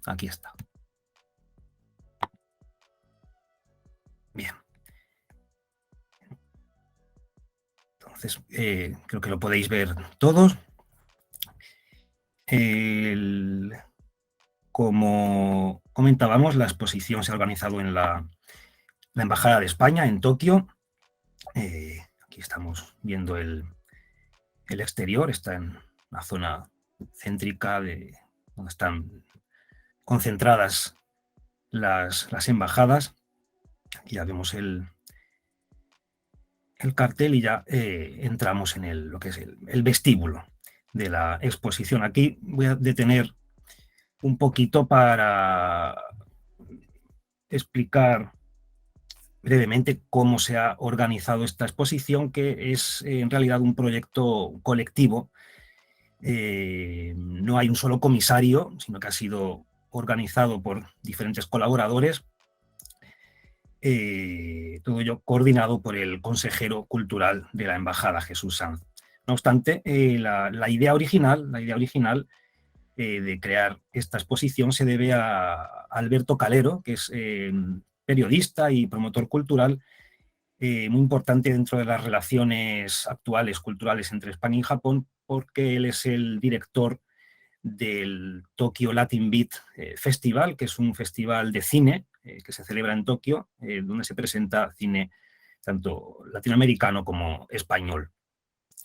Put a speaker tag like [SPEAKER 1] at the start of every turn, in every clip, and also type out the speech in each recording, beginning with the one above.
[SPEAKER 1] aquí está. Bien. Entonces, creo que lo podéis ver todos. Como comentábamos, la exposición se ha organizado en la Embajada de España en Tokio. Aquí estamos viendo el exterior, está en la zona céntrica donde están concentradas las embajadas. Aquí ya vemos el cartel y ya entramos en lo que es el vestíbulo de la exposición. Aquí voy a detener un poquito para explicar brevemente cómo se ha organizado esta exposición, que es en realidad un proyecto colectivo. No hay un solo comisario, sino que ha sido organizado por diferentes colaboradores, todo ello coordinado por el consejero cultural de la Embajada, Jesús Sanz. No obstante, la idea original de crear esta exposición se debe a Alberto Calero, que es periodista y promotor cultural, muy importante dentro de las relaciones actuales culturales entre España y Japón, porque él es el director del Tokyo Latin Beat Festival, que es un festival de cine que se celebra en Tokio, donde se presenta cine tanto latinoamericano como español.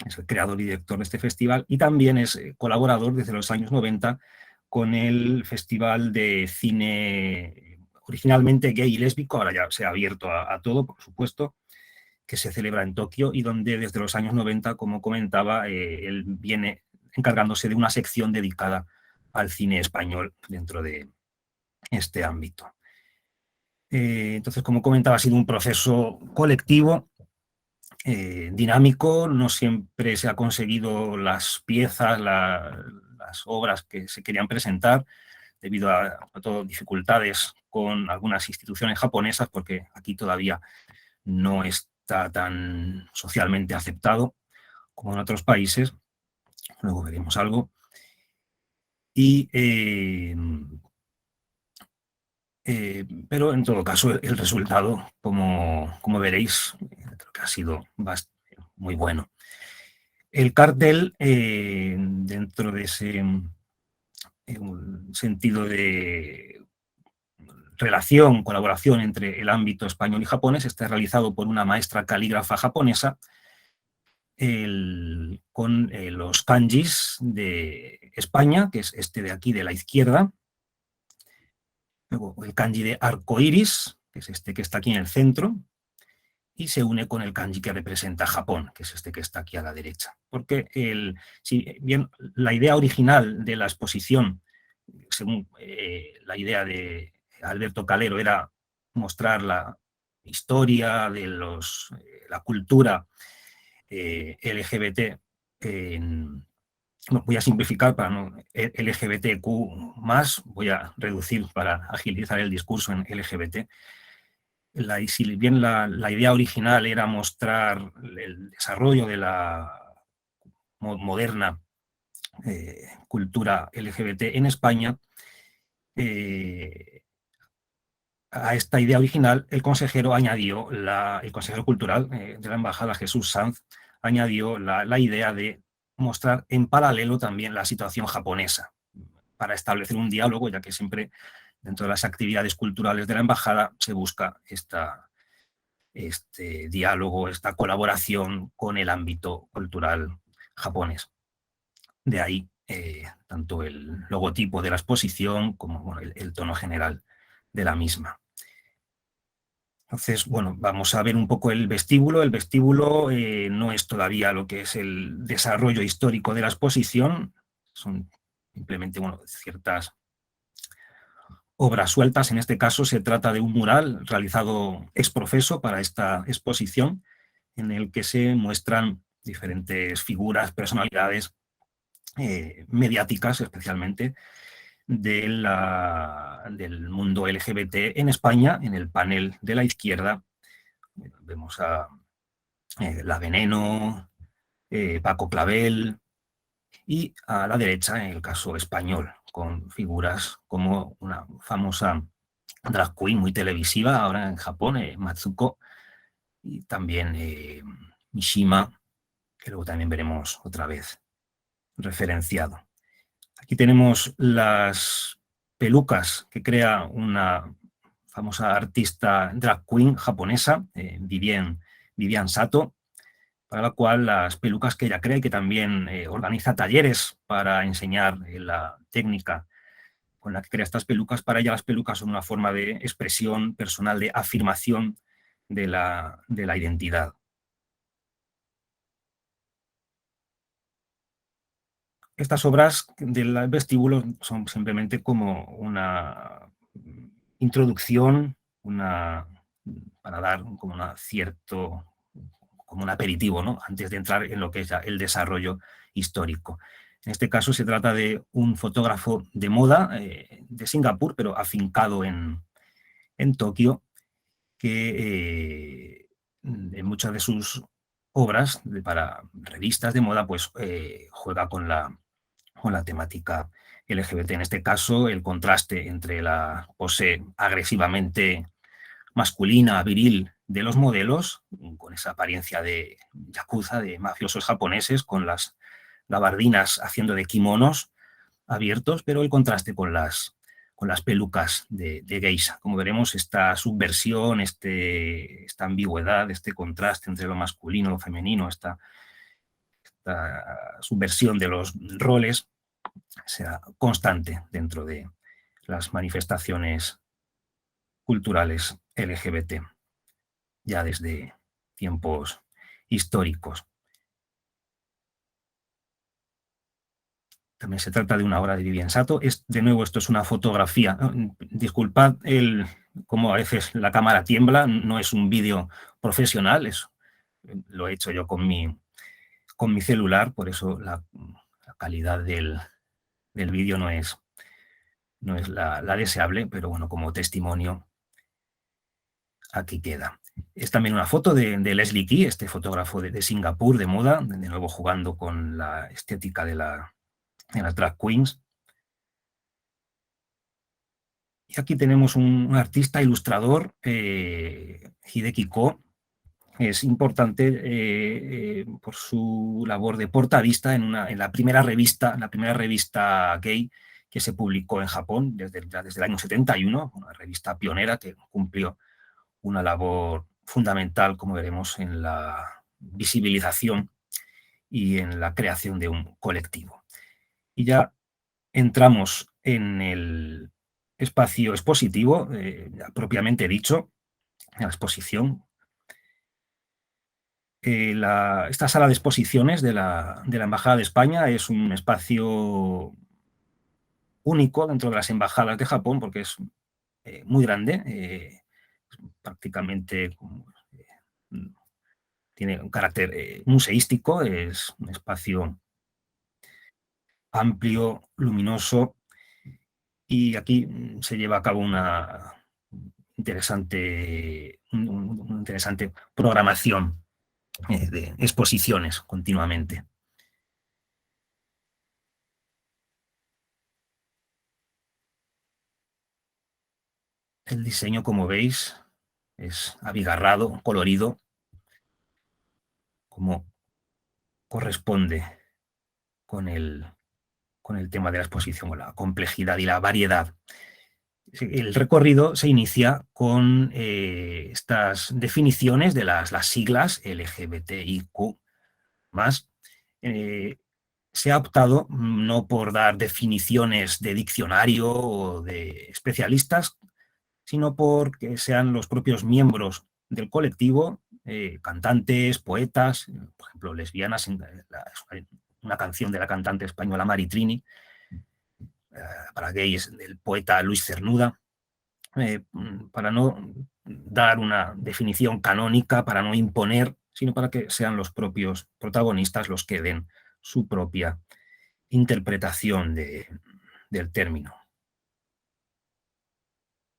[SPEAKER 1] Es el creador y director de este festival y también es colaborador desde los años 90 con el Festival de Cine originalmente gay y lésbico, ahora ya se ha abierto a todo, por supuesto, que se celebra en Tokio y donde desde los años 90, como comentaba, él viene encargándose de una sección dedicada al cine español dentro de este ámbito. Entonces, como comentaba, ha sido un proceso colectivo, dinámico, no siempre se ha conseguido las piezas, las obras que se querían presentar, debido a todo dificultades con algunas instituciones japonesas, porque aquí todavía no está tan socialmente aceptado como en otros países. Luego veremos algo. Y, pero en todo caso, el resultado, como veréis, creo que ha sido muy bueno. El cartel, dentro de ese sentido de relación, colaboración entre el ámbito español y japonés, está realizado por una maestra calígrafa japonesa con los kanjis de España, que es este de aquí de la izquierda, luego el kanji de arcoiris, que es este que está aquí en el centro, y se une con el kanji que representa Japón, que es este que está aquí a la derecha. Porque si bien la idea original de la exposición, según la idea de Alberto Calero, era mostrar la historia de la cultura LGBT, voy a simplificar para no LGBTQ+, voy a reducir para agilizar el discurso en LGBT. Si bien la idea original era mostrar el desarrollo de la moderna cultura LGBT en España, a esta idea original el consejero añadió, el consejero cultural de la Embajada, Jesús Sanz, añadió la idea de mostrar en paralelo también la situación japonesa, para establecer un diálogo, ya que siempre dentro de las actividades culturales de la Embajada se busca este diálogo, esta colaboración con el ámbito cultural japonés. De ahí tanto el logotipo de la exposición como bueno, el tono general de la misma. Entonces, bueno, vamos a ver un poco el vestíbulo. El vestíbulo no es todavía lo que es el desarrollo histórico de la exposición, son simplemente ciertas obras sueltas. En este caso se trata de un mural realizado ex profeso para esta exposición, en el que se muestran diferentes figuras, personalidades mediáticas especialmente, del mundo LGBT en España. En el panel de la izquierda vemos a La Veneno, Paco Clavel, y a la derecha, en el caso español, con figuras como una famosa drag queen muy televisiva ahora en Japón, Matsuko, y también Mishima, que luego también veremos otra vez referenciado. Aquí tenemos las pelucas que crea una famosa artista drag queen japonesa, Vivian Sato, para la cual las pelucas que ella crea y que también organiza talleres para enseñar la técnica con la que crea estas pelucas. Para ella las pelucas son una forma de expresión personal, de afirmación de la identidad. Estas obras del vestíbulo son simplemente como una introducción, para dar como una cierto, como un aperitivo, ¿no? Antes de entrar en lo que es ya el desarrollo histórico. En este caso se trata de un fotógrafo de moda de Singapur, pero afincado en Tokio, que en muchas de sus obras para revistas de moda, pues juega con la temática LGBT. En este caso, el contraste entre la pose agresivamente masculina, viril de los modelos, con esa apariencia de yakuza, de mafiosos japoneses, con las gabardinas haciendo de kimonos abiertos, pero el contraste con las pelucas de geisha. Como veremos, esta subversión, esta ambigüedad, este contraste entre lo masculino y lo femenino, esta subversión de los roles, sea constante dentro de las manifestaciones culturales LGBT, ya desde tiempos históricos. También se trata de una obra de Vivian Sato. De nuevo, esto es una fotografía. Disculpad cómo a veces la cámara tiembla, no es un vídeo profesional, lo he hecho yo con mi celular, por eso la calidad del vídeo no es la deseable, pero bueno, como testimonio aquí queda. Es también una foto de Leslie Key, este fotógrafo de Singapur de moda, de nuevo jugando con la estética de las drag queens. Y aquí tenemos un artista ilustrador, Hideki Ko. Es importante por su labor de portadista en la primera revista gay que se publicó en Japón desde el año 71, una revista pionera que cumplió una labor fundamental, como veremos, en la visibilización y en la creación de un colectivo. Y ya entramos en el espacio expositivo, ya propiamente dicho, en la exposición. Esta sala de exposiciones de la Embajada de España es un espacio único dentro de las embajadas de Japón porque es muy grande, prácticamente tiene un carácter museístico, es un espacio amplio, luminoso, y aquí se lleva a cabo una interesante programación de exposiciones continuamente. El diseño, como veis, es abigarrado, colorido, como corresponde con el tema de la exposición, con la complejidad y la variedad. El recorrido se inicia con estas definiciones de las siglas LGBTIQ+. Eh, Se ha optado no por dar definiciones de diccionario o de especialistas, sino porque sean los propios miembros del colectivo, cantantes, poetas, por ejemplo, lesbianas, una canción de la cantante española Mari Trini, para gays del poeta Luis Cernuda, para no dar una definición canónica, para no imponer, sino para que sean los propios protagonistas los que den su propia interpretación del término,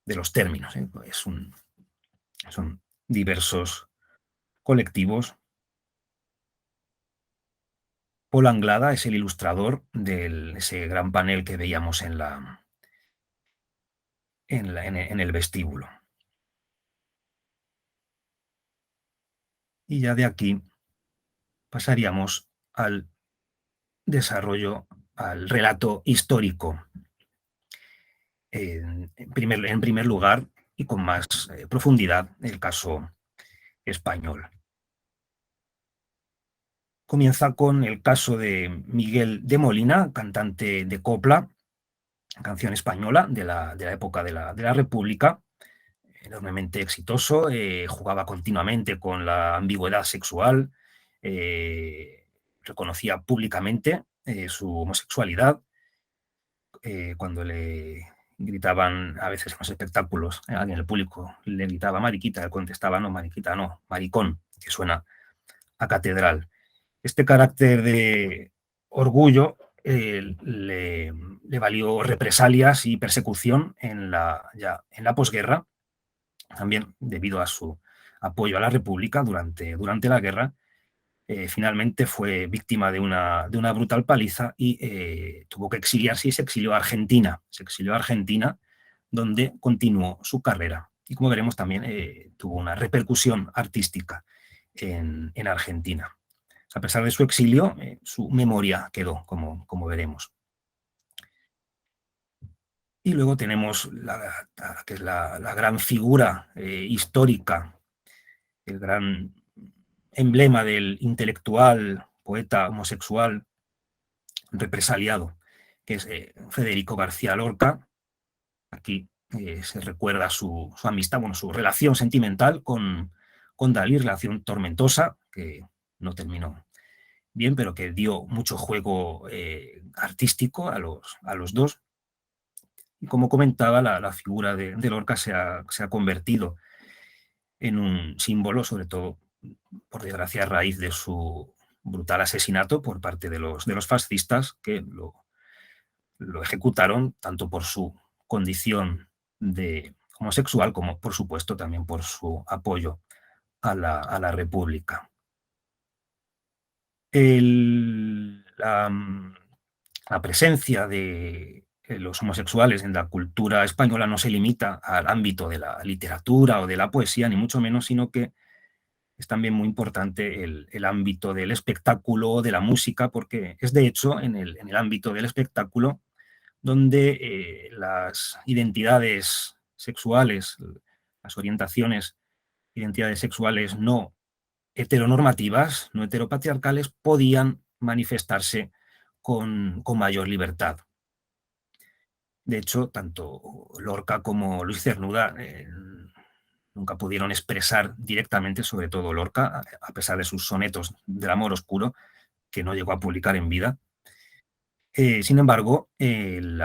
[SPEAKER 1] de los términos. Son diversos colectivos Paul Anglada es el ilustrador de ese gran panel que veíamos en el vestíbulo. Y ya de aquí pasaríamos al desarrollo, al relato histórico, en primer lugar y con más profundidad, el caso español. Comienza con el caso de Miguel de Molina, cantante de copla, canción española de la época de la República, enormemente exitoso, jugaba continuamente con la ambigüedad sexual, reconocía públicamente su homosexualidad, cuando le gritaban a veces en los espectáculos, alguien en el público le gritaba mariquita, él contestaba no, mariquita no, maricón, que suena a catedral. Este carácter de orgullo le valió represalias y persecución ya en la posguerra, también debido a su apoyo a la República durante la guerra. Finalmente fue víctima de una brutal paliza y tuvo que exiliarse y se exilió a Argentina. Se exilió a Argentina, donde continuó su carrera. Y como veremos también tuvo una repercusión artística en Argentina. A pesar de su exilio, su memoria quedó, como veremos. Y luego tenemos que es la gran figura histórica, el gran emblema del intelectual, poeta homosexual represaliado, que es Federico García Lorca. Aquí se recuerda su amistad, bueno, su relación sentimental con Dalí, relación tormentosa, que no terminó bien, pero que dio mucho juego artístico a los dos. Y como comentaba, la figura de Lorca se ha convertido en un símbolo, sobre todo, por desgracia, a raíz de su brutal asesinato por parte de los fascistas, que lo ejecutaron tanto por su condición de homosexual como, por supuesto, también por su apoyo a la República. La presencia de los homosexuales en la cultura española no se limita al ámbito de la literatura o de la poesía, ni mucho menos, sino que es también muy importante el ámbito del espectáculo, de la música, porque es de hecho en el ámbito del espectáculo donde las identidades sexuales, las orientaciones, identidades sexuales no heteronormativas, no heteropatriarcales, podían manifestarse con mayor libertad. De hecho, tanto Lorca como Luis Cernuda nunca pudieron expresar directamente, sobre todo Lorca, a pesar de sus sonetos del amor oscuro, que no llegó a publicar en vida. Sin embargo, en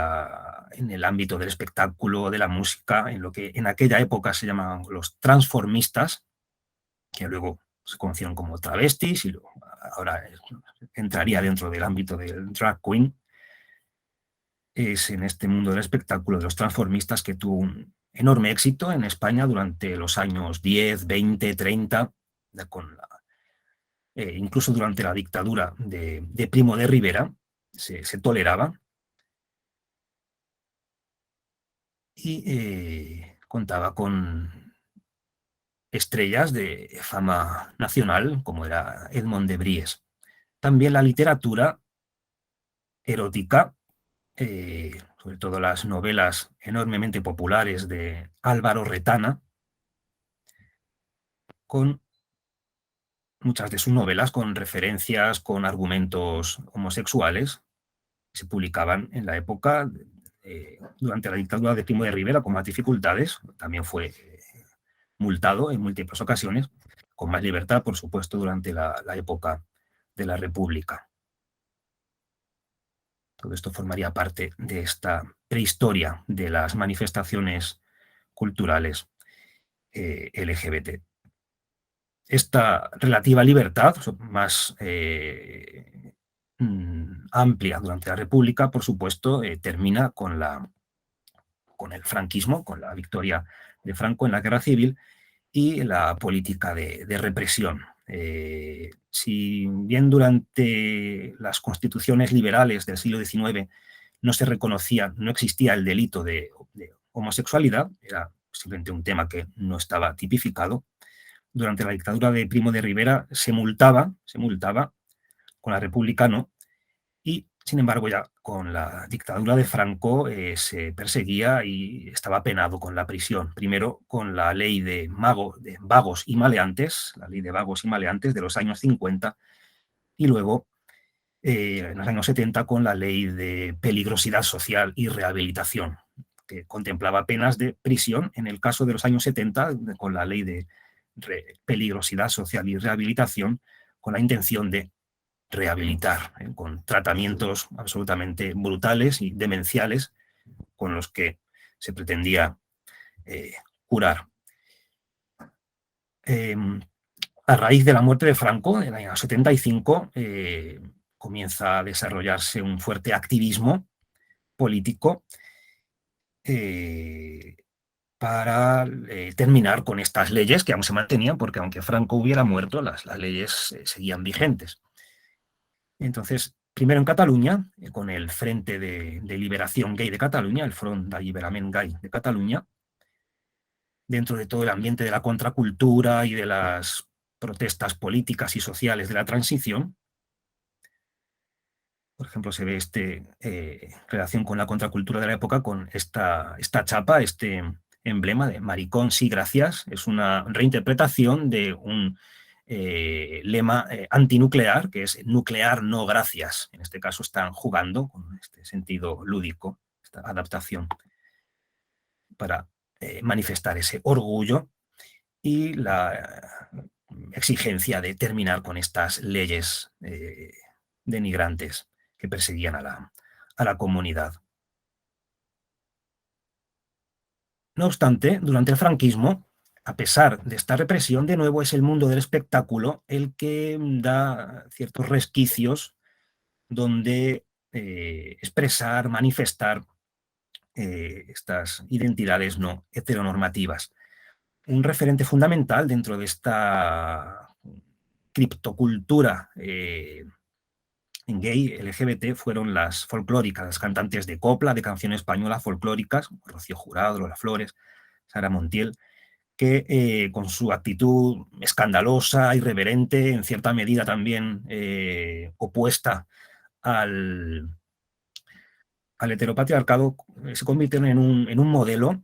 [SPEAKER 1] el ámbito del espectáculo, de la música, en lo que en aquella época se llamaban los transformistas, que luego se conocieron como travestis y ahora entraría dentro del ámbito del drag queen, es en este mundo del espectáculo de los transformistas que tuvo un enorme éxito en España durante los años 10, 20, 30, incluso durante la dictadura de Primo de Rivera, se toleraba y contaba con estrellas de fama nacional, como era Edmond de Bries. También la literatura erótica, sobre todo las novelas enormemente populares de Álvaro Retana, con muchas de sus novelas con referencias, con argumentos homosexuales, se publicaban en la época, durante la dictadura de Primo de Rivera, con más dificultades. También fue multado en múltiples ocasiones, con más libertad, por supuesto, durante la época de la República. Todo esto formaría parte de esta prehistoria de las manifestaciones culturales LGBT. Esta relativa libertad, más amplia durante la República, por supuesto, termina con el franquismo, con la victoria de Franco en la Guerra Civil y la política de represión Si bien durante las constituciones liberales del siglo XIX no se reconocía, no existía el delito de homosexualidad, era simplemente un tema que no estaba tipificado, durante la dictadura de Primo de Rivera se multaba, con la República no, y sin embargo ya con la dictadura de Franco se perseguía y estaba penado con la prisión. Primero con la ley de vagos y maleantes, la ley de vagos y maleantes de los años 50, y luego en los años 70 con la ley de peligrosidad social y rehabilitación, que contemplaba penas de prisión en el caso de los años 70 con la ley de peligrosidad social y rehabilitación, con la intención de rehabilitar, con tratamientos absolutamente brutales y demenciales con los que se pretendía curar. A raíz de la muerte de Franco, en el año 75, comienza a desarrollarse un fuerte activismo político para terminar con estas leyes que aún se mantenían, porque aunque Franco hubiera muerto, las leyes seguían vigentes. Entonces, primero en Cataluña, con el Frente de Liberación Gay de Cataluña, el Front d'Alliberament Gay de Cataluña, dentro de todo el ambiente de la contracultura y de las protestas políticas y sociales de la transición. Por ejemplo, se ve relación con la contracultura de la época con esta chapa, este emblema de maricón, sí, gracias. Es una reinterpretación de un lema antinuclear, que es nuclear, no gracias. En este caso están jugando con este sentido lúdico, esta adaptación, para manifestar ese orgullo y la exigencia de terminar con estas leyes denigrantes que perseguían a la comunidad. No obstante, durante el franquismo, a pesar de esta represión, de nuevo es el mundo del espectáculo el que da ciertos resquicios donde expresar, manifestar estas identidades no heteronormativas. Un referente fundamental dentro de esta criptocultura gay LGBT fueron las folclóricas, las cantantes de copla, de canción española folclóricas, Rocío Jurado, Lola Flores, Sara Montiel, que con su actitud escandalosa, irreverente, en cierta medida también opuesta al heteropatriarcado, se convirtieron en un modelo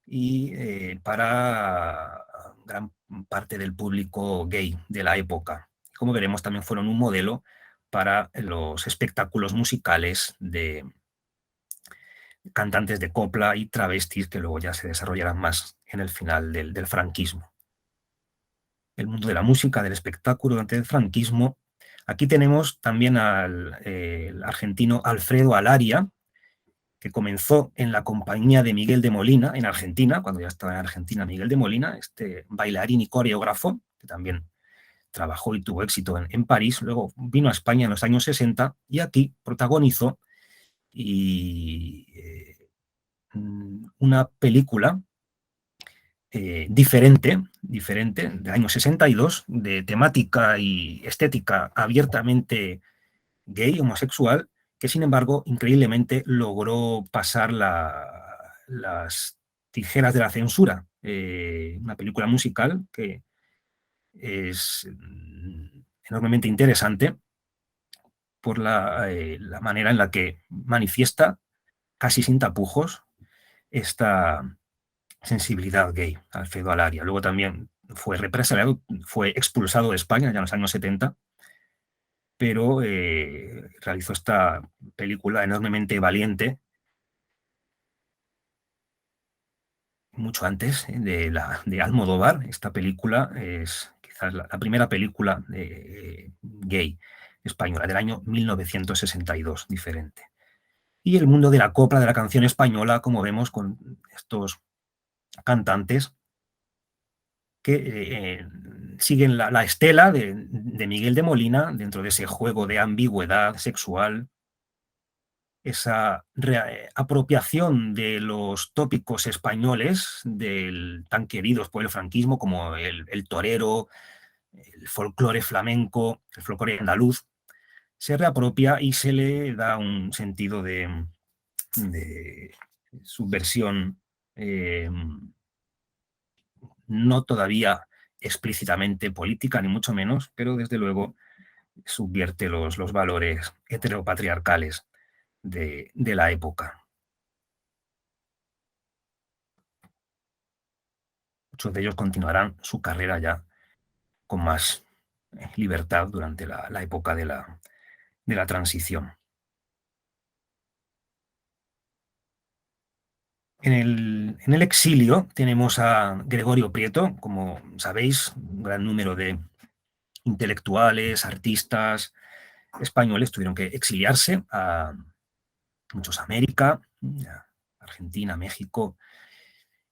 [SPEAKER 1] y para gran parte del público gay de la época. Como veremos, también fueron un modelo para los espectáculos musicales de cantantes de copla y travestis que luego ya se desarrollarán más en el final del franquismo. El mundo de la música, del espectáculo durante el franquismo. Aquí tenemos también al el argentino Alfredo Alaria, que comenzó en la compañía de Miguel de Molina, en Argentina, cuando ya estaba en Argentina Miguel de Molina, este bailarín y coreógrafo, que también trabajó y tuvo éxito en París. Luego vino a España en los años 60 y aquí protagonizó una película diferente, de año 62, de temática y estética abiertamente gay, homosexual, que sin embargo, increíblemente, logró pasar las tijeras de la censura. Una película musical que es enormemente interesante por la manera en la que manifiesta, casi sin tapujos, esta sensibilidad gay, Alfredo Alaria. Luego también fue represaliado, fue expulsado de España ya en los años 70, pero realizó esta película enormemente valiente, mucho antes de Almodóvar. Esta película es quizás la primera película gay española del año 1962, diferente. Y el mundo de la copla, de la canción española, como vemos con estos cantantes que siguen la estela de Miguel de Molina dentro de ese juego de ambigüedad sexual, esa apropiación de los tópicos españoles tan queridos por el franquismo como el torero, el folclore flamenco, el folclore andaluz, se reapropia y se le da un sentido de subversión, no todavía explícitamente política, ni mucho menos, pero desde luego subvierte los valores heteropatriarcales de la época. Muchos de ellos continuarán su carrera ya con más libertad durante la época de la transición. En el exilio tenemos a Gregorio Prieto, como sabéis, un gran número de intelectuales, artistas españoles tuvieron que exiliarse a muchos a América, a Argentina, México.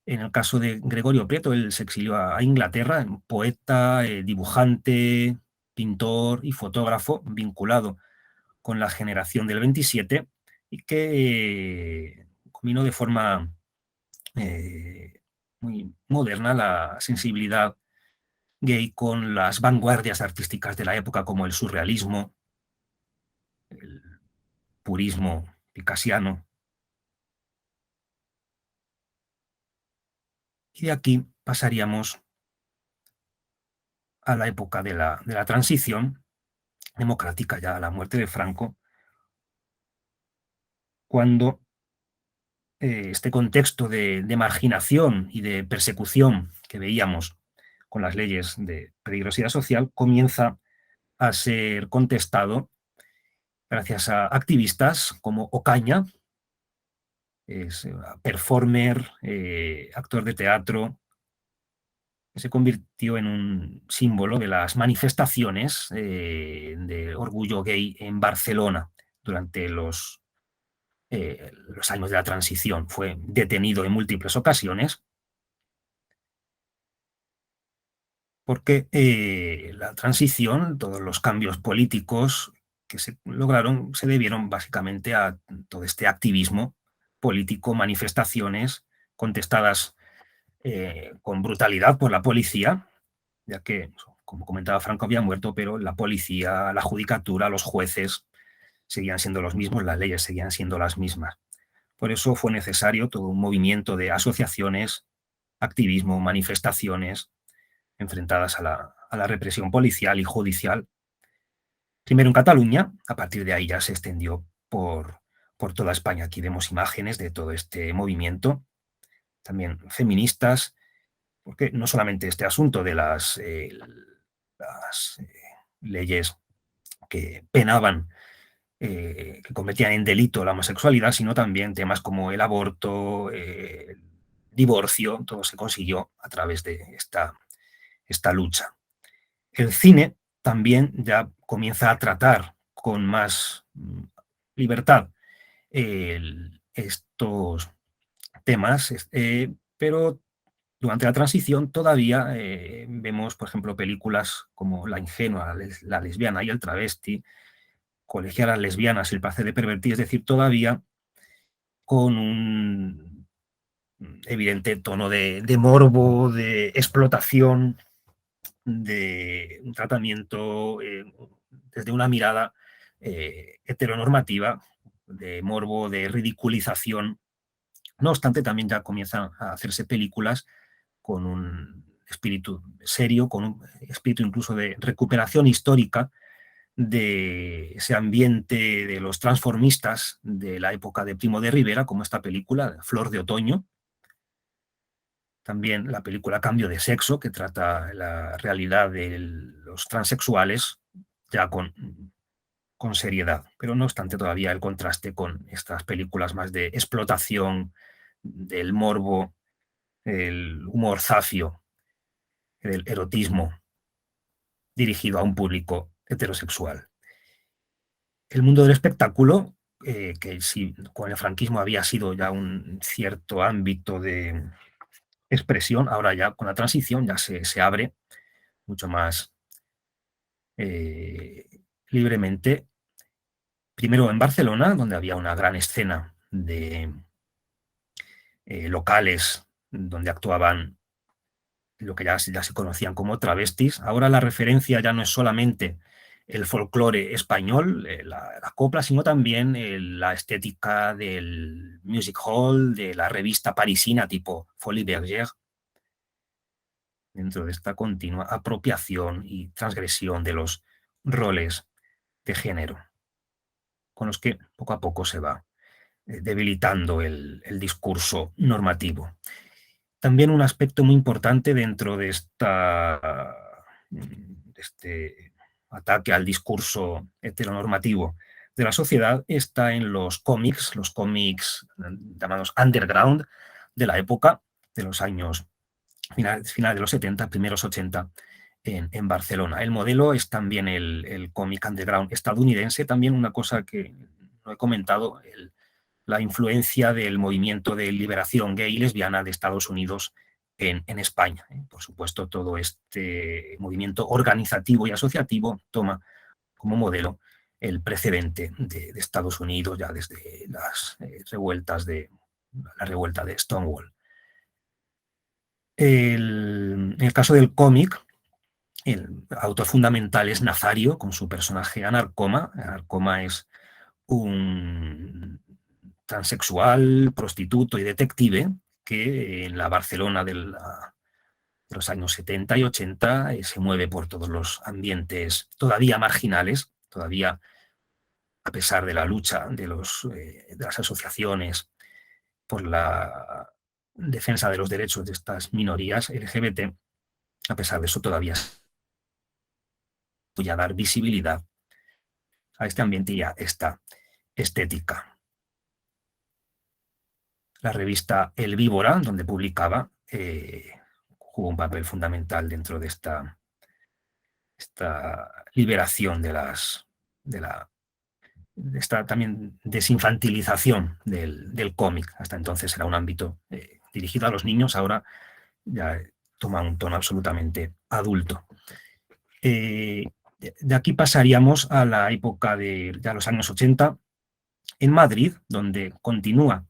[SPEAKER 1] En el caso de Gregorio Prieto, él se exilió a Inglaterra, poeta, dibujante, pintor y fotógrafo vinculado con la generación del 27 y que combinó de forma muy moderna la sensibilidad gay con las vanguardias artísticas de la época como el surrealismo, el purismo picasiano. Y de aquí pasaríamos a la época de la transición democrática, ya a la muerte de Franco, cuando este contexto de marginación y de persecución que veíamos con las leyes de peligrosidad social comienza a ser contestado gracias a activistas como Ocaña, es performer, actor de teatro, que se convirtió en un símbolo de las manifestaciones de orgullo gay en Barcelona durante los años de la transición. Fue detenido en múltiples ocasiones porque la transición, todos los cambios políticos que se lograron, se debieron básicamente a todo este activismo político, manifestaciones contestadas con brutalidad por la policía, ya que, como comentaba Franco, había muerto, pero la policía, la judicatura, los jueces seguían siendo los mismos, las leyes seguían siendo las mismas. Por eso fue necesario todo un movimiento de asociaciones, activismo, manifestaciones enfrentadas a la represión policial y judicial. Primero en Cataluña, a partir de ahí ya se extendió por toda España. Aquí vemos imágenes de todo este movimiento, también feministas, porque no solamente este asunto de las leyes que penaban, que convertían en delito la homosexualidad, sino también temas como el aborto, el divorcio, todo se consiguió a través de esta lucha. El cine también ya comienza a tratar con más libertad estos temas, pero durante la transición todavía vemos, por ejemplo, películas como La ingenua, la lesbiana y el travesti, Colegialas lesbianas, El placer de pervertir, es decir, todavía con un evidente tono de morbo, de explotación, de un tratamiento desde una mirada heteronormativa, de morbo, de ridiculización. No obstante, también ya comienzan a hacerse películas con un espíritu serio, con un espíritu incluso de recuperación histórica de ese ambiente de los transformistas de la época de Primo de Rivera, como esta película, Flor de Otoño. También la película Cambio de Sexo, que trata la realidad de los transexuales ya con seriedad. Pero no obstante, todavía el contraste con estas películas más de explotación, del morbo, el humor zafio, el erotismo dirigido a un público heterosexual. El mundo del espectáculo, que sí, con el franquismo había sido ya un cierto ámbito de expresión, ahora ya con la transición ya se abre mucho más eh, libremente. Primero en Barcelona, donde había una gran escena de locales donde actuaban lo que ya se conocían como travestis. Ahora la referencia ya no es solamente el folclore español, la copla, sino también la estética del music hall, de la revista parisina tipo Folie Bergère, dentro de esta continua apropiación y transgresión de los roles de género, con los que poco a poco se va debilitando el discurso normativo. También un aspecto muy importante dentro de este ataque al discurso heteronormativo de la sociedad está en los cómics llamados underground de la época, de los años final de los 70, primeros 80, en Barcelona. El modelo es también el cómic underground estadounidense, también una cosa que no he comentado, la influencia del movimiento de liberación gay y lesbiana de Estados Unidos en España. Por supuesto, todo este movimiento organizativo y asociativo toma como modelo el precedente de Estados Unidos ya desde las revueltas la revuelta de Stonewall. En el caso del cómic, el autor fundamental es Nazario, con su personaje Anarcoma. Anarcoma es un transexual, prostituto y detective que en la Barcelona de los años 70 y 80 se mueve por todos los ambientes todavía marginales, todavía a pesar de la lucha de las asociaciones por la defensa de los derechos de estas minorías LGBT, a pesar de eso todavía voy a dar visibilidad a este ambiente y a esta estética. La revista El Víbora, donde publicaba, jugó un papel fundamental dentro de esta liberación de esta también desinfantilización del cómic. Hasta entonces era un ámbito dirigido a los niños, ahora ya toma un tono absolutamente adulto. De aquí pasaríamos a la época de ya los años 80, en Madrid, donde continúa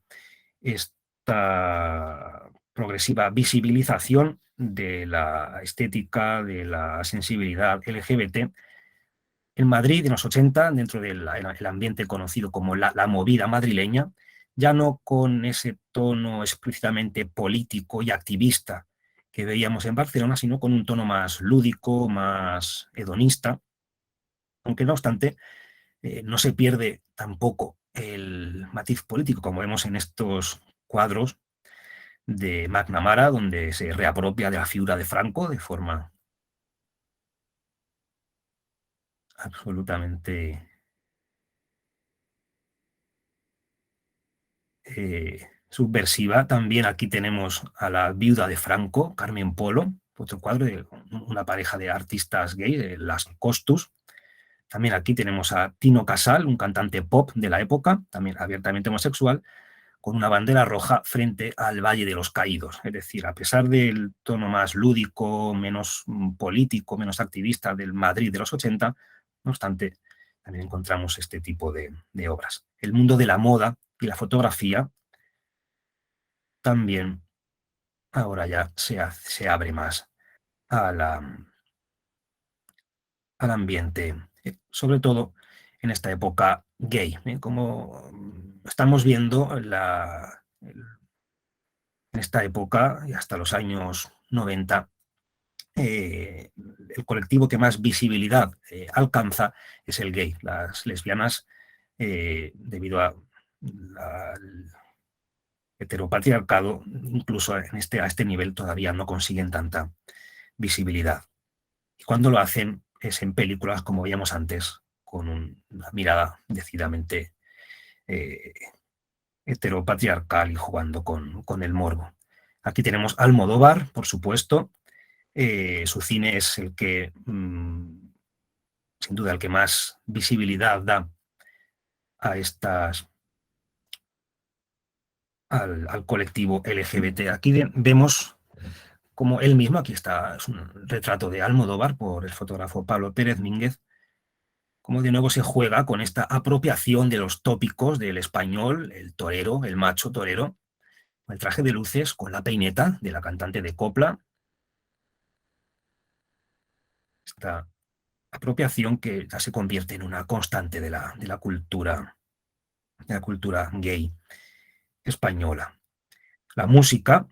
[SPEAKER 1] esta progresiva visibilización de la estética, de la sensibilidad LGBT. En Madrid, en los 80, dentro del ambiente conocido como la movida madrileña, ya no con ese tono explícitamente político y activista que veíamos en Barcelona, sino con un tono más lúdico, más hedonista, aunque no obstante no se pierde tampoco el matiz político, como vemos en estos cuadros de McNamara, donde se reapropia de la figura de Franco de forma absolutamente subversiva. También aquí tenemos a la viuda de Franco, Carmen Polo, otro cuadro de una pareja de artistas gay, las Costus. También aquí tenemos a Tino Casal, un cantante pop de la época, también abiertamente homosexual, con una bandera roja frente al Valle de los Caídos. Es decir, a pesar del tono más lúdico, menos político, menos activista del Madrid de los 80, no obstante, también encontramos este tipo de obras. El mundo de la moda y la fotografía también ahora ya se abre más a al ambiente, sobre todo en esta época gay. Como estamos viendo en esta época y hasta los años 90, el colectivo que más visibilidad alcanza es el gay. Las lesbianas, debido al heteropatriarcado, incluso a este nivel todavía no consiguen tanta visibilidad. Y cuando lo hacen es en películas, como veíamos antes, con una mirada decididamente eh, heteropatriarcal y jugando con el morbo. Aquí tenemos Almodóvar, por supuesto. Su cine es el que, sin duda, el que más visibilidad da a al colectivo LGBT. Aquí vemos como él mismo, aquí está, es un retrato de Almodóvar por el fotógrafo Pablo Pérez Mínguez, como de nuevo se juega con esta apropiación de los tópicos del español, el torero, el macho torero, el traje de luces con la peineta de la cantante de copla, esta apropiación que ya se convierte en una constante de la cultura gay española. La música,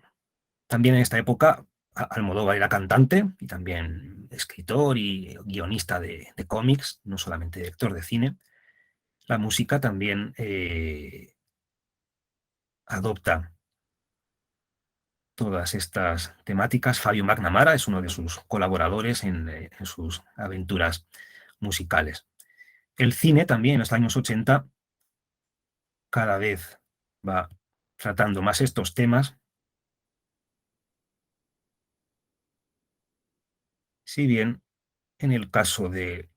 [SPEAKER 1] también en esta época, Almodóvar era cantante y también escritor y guionista de cómics, no solamente director de cine. La música también adopta todas estas temáticas. Fabio McNamara es uno de sus colaboradores en sus aventuras musicales. El cine también en los años 80 cada vez va tratando más estos temas, si bien en el caso de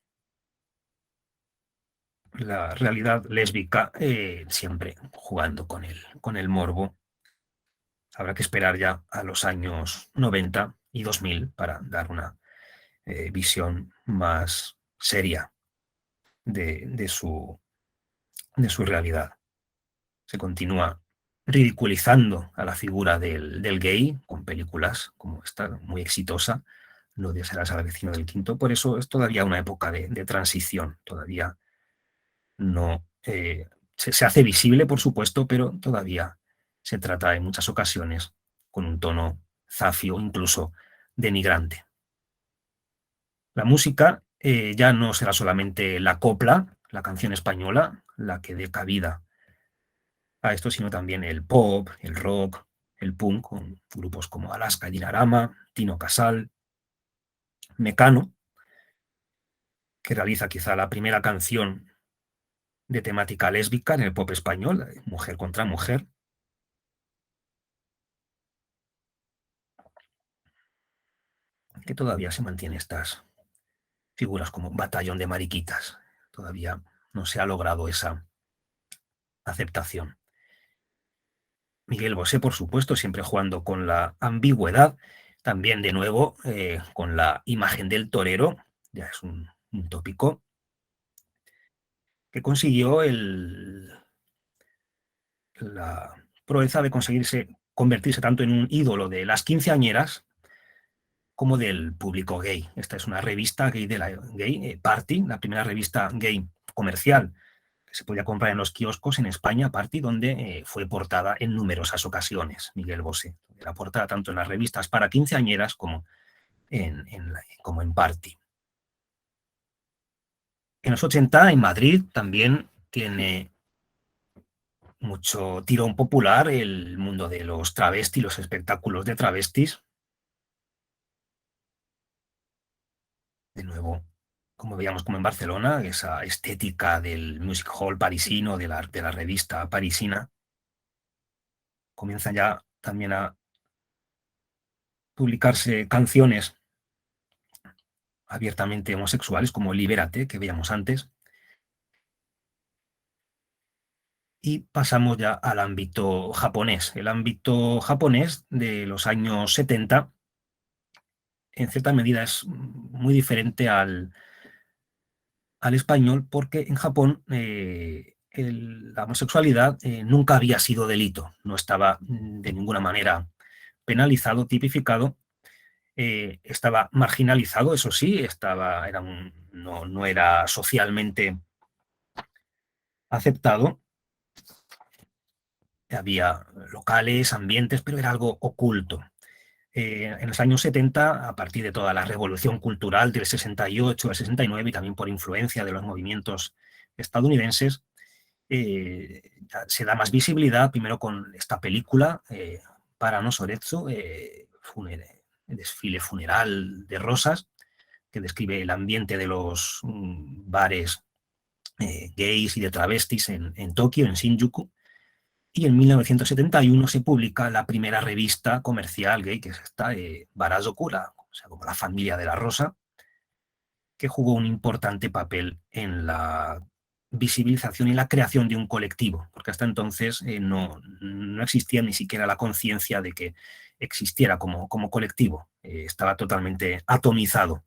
[SPEAKER 1] la realidad lésbica, siempre jugando con el morbo. Habrá que esperar ya a los años 90 y 2000 para dar una visión más seria de, de su, de su realidad. Se continúa ridiculizando a la figura del gay con películas como esta, muy exitosa, No desearás al vecino del quinto. Por eso es todavía una época de transición. Todavía no se hace visible, por supuesto, pero todavía se trata en muchas ocasiones con un tono zafio, incluso denigrante. La música ya no será solamente la copla, la canción española, la que dé cabida a esto, sino también el pop, el rock, el punk, con grupos como Alaska y Dinarama, Tino Casal, Mecano, que realiza quizá la primera canción de temática lésbica en el pop español, Mujer contra Mujer, que todavía se mantiene estas figuras como batallón de mariquitas. Todavía no se ha logrado esa aceptación. Miguel Bosé, por supuesto, siempre jugando con la ambigüedad, también de nuevo con la imagen del torero, ya es un tópico, que consiguió la proeza de convertirse tanto en un ídolo de las quinceañeras como del público gay. Esta es una revista gay de la Gay Party, la primera revista gay comercial que se podía comprar en los kioscos en España, Party, donde fue portada en numerosas ocasiones Miguel Bosé. Era portada tanto en las revistas para quinceañeras como como en Party. En los 80, en Madrid, también tiene mucho tirón popular el mundo de los travestis, los espectáculos de travestis. De nuevo, como veíamos como en Barcelona, esa estética del music hall parisino, de la revista parisina, comienzan ya también a publicarse canciones abiertamente homosexuales, como Libérate, que veíamos antes, y pasamos ya al ámbito japonés. El ámbito japonés de los años 70, en cierta medida, es muy diferente al español, porque en Japón la homosexualidad nunca había sido delito, no estaba de ninguna manera penalizado, tipificado, estaba marginalizado, eso sí, no era socialmente aceptado. Había locales, ambientes, pero era algo oculto. En los años 70, a partir de toda la revolución cultural del 68 al 69 y también por influencia de los movimientos estadounidenses, se da más visibilidad, primero con esta película, Para no Soretsu, desfile funeral de rosas, que describe el ambiente de los bares gays y de travestis en Tokio, en Shinjuku. Y en 1971 se publica la primera revista comercial gay, que es esta, Barazoku, o sea, como la familia de la rosa, que jugó un importante papel en la visibilización y la creación de un colectivo, porque hasta entonces no existía ni siquiera la conciencia de que existiera como colectivo. Estaba totalmente atomizado